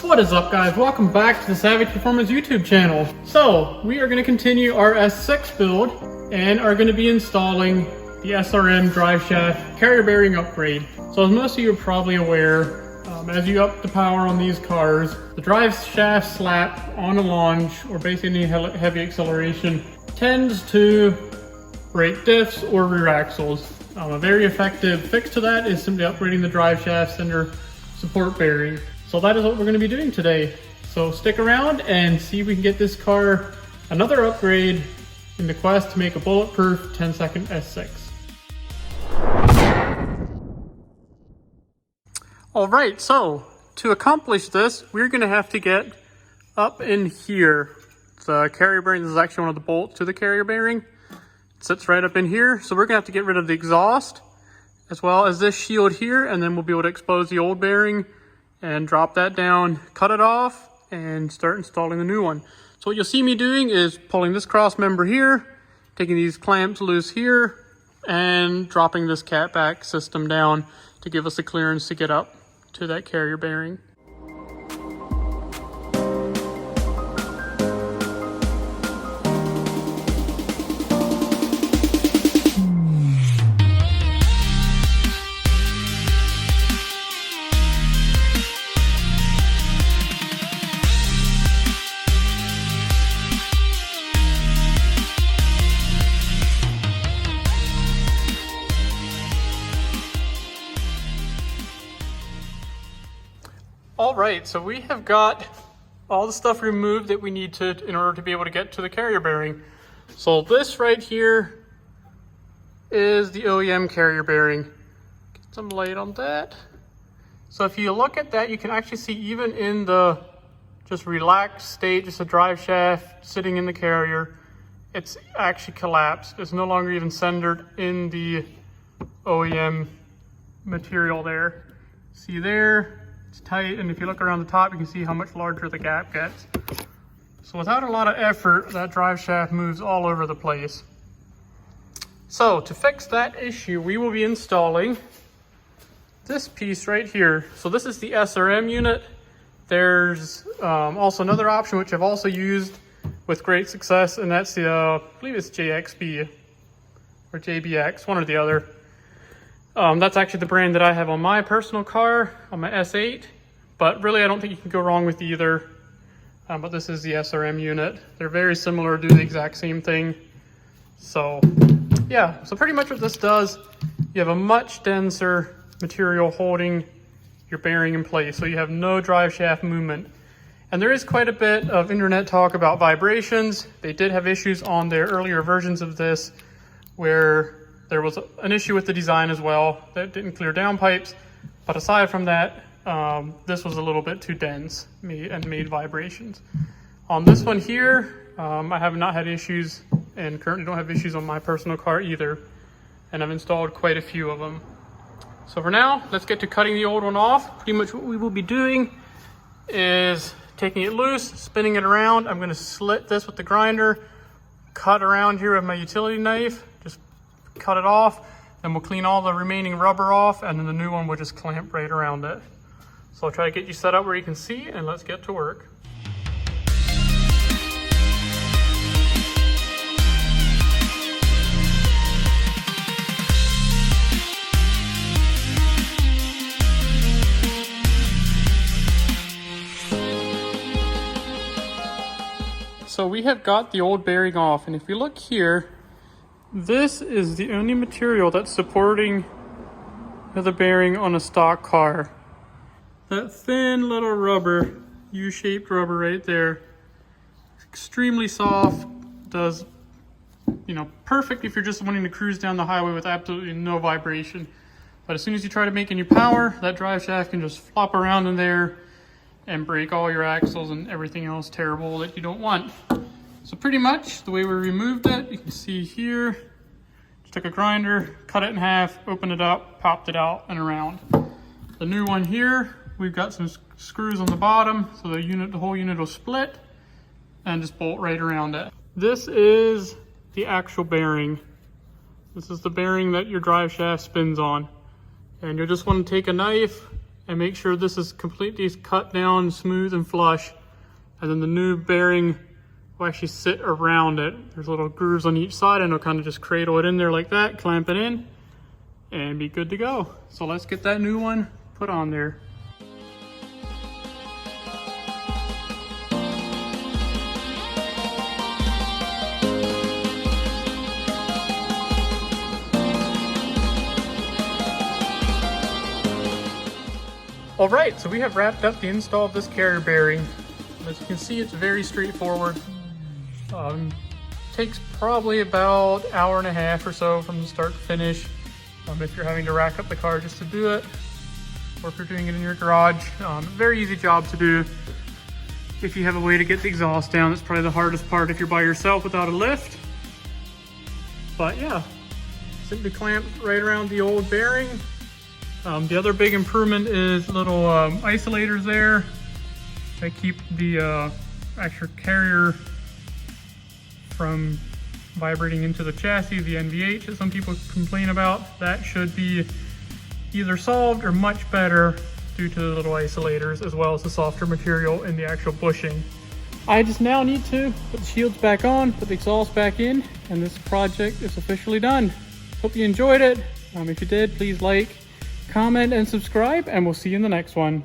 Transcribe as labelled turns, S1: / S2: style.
S1: What is up, guys? Welcome back to the Savage Performance YouTube channel. So we are going to continue our S6 build and are going to be installing the SRM driveshaft carrier bearing upgrade. So as most of you are probably aware, as you up the power on these cars, the driveshaft slap on a launch or basically any heavy acceleration tends to break diffs or rear axles. A very effective fix to that is simply upgrading the driveshaft center support bearing. So that is what we're going to be doing today. So stick around and see if we can get this car another upgrade in the quest to make a bulletproof 10-second S6. Alright, so to accomplish this, we're going to have to get up in here. The carrier bearing, this is actually one of the bolts to the carrier bearing. It sits right up in here. So we're going to have to get rid of the exhaust as well as this shield here, and then we'll be able to expose the old bearing and drop that down, cut it off, and start installing the new one. So what you'll see me doing is pulling this cross member here, taking these clamps loose here, and dropping this catback system down to give us the clearance to get up to that carrier bearing. All right, so we have got all the stuff removed that we need to in order to be able to get to the carrier bearing. So this right here is the OEM carrier bearing. Get some light on that. So if you look at that, you can actually see even in the just relaxed state, just a drive shaft sitting in the carrier, it's actually collapsed. It's no longer even centered in the OEM material there. See there? It's tight, and if you look around the top, you can see how much larger the gap gets. So without a lot of effort, that drive shaft moves all over the place. So to fix that issue, we will be installing this piece right here. So this is the SRM unit. There's also another option which I've also used with great success, and that's the, I believe it's JXB or JBX, one or the other. That's actually the brand that I have on my personal car, on my S8, but really I don't think you can go wrong with either. But this is the SRM unit. They're very similar, do the exact same thing. So yeah, so pretty much what this does, you have a much denser material holding your bearing in place, so you have no drive shaft movement. And there is quite a bit of internet talk about vibrations. They did have issues on their earlier versions of this where there was an issue with the design as well that didn't clear downpipes, but aside from that, this was a little bit too dense and made vibrations. On this one here, I have not had issues and currently don't have issues on my personal car either, and I've installed quite a few of them. So for now, let's get to cutting the old one off. Pretty much what we will be doing is taking it loose, spinning it around. I'm going to slit this with the grinder, cut around here with my utility knife, just cut it off, and we'll clean all the remaining rubber off, and then the new one will just clamp right around it. So I'll try to get you set up where you can see, and let's get to work. So we have got the old bearing off, and if you look here, this is the only material that's supporting the bearing on a stock car. That thin little rubber, U-shaped rubber right there, extremely soft, does, perfect if you're just wanting to cruise down the highway with absolutely no vibration. But as soon as you try to make any power, that drive shaft can just flop around in there and break all your axles and everything else terrible that you don't want. So pretty much the way we removed it, you can see here, just took a grinder, cut it in half, opened it up, popped it out and around. The new one here, we've got some screws on the bottom, so the whole unit will split and just bolt right around it. This is the actual bearing. This is the bearing that your drive shaft spins on. And you'll just want to take a knife and make sure this is completely cut down, smooth and flush. And then the new bearing will actually sit around it. There's little grooves on each side, and it'll kind of just cradle it in there like that, clamp it in, and be good to go. So let's get that new one put on there. All right, so we have wrapped up the install of this carrier bearing. As you can see, it's very straightforward. Takes probably about an hour and a half or so from start to finish. If you're having to rack up the car just to do it, or if you're doing it in your garage. Very easy job to do. If you have a way to get the exhaust down, that's probably the hardest part if you're by yourself without a lift. But yeah, simply clamp right around the old bearing. The other big improvement is little isolators there that keep the actual carrier from vibrating into the chassis, the NVH that some people complain about. That should be either solved or much better due to the little isolators, as well as the softer material in the actual bushing. I just now need to put the shields back on, put the exhaust back in, and this project is officially done. Hope you enjoyed it. If you did, please like, comment, and subscribe, and we'll see you in the next one.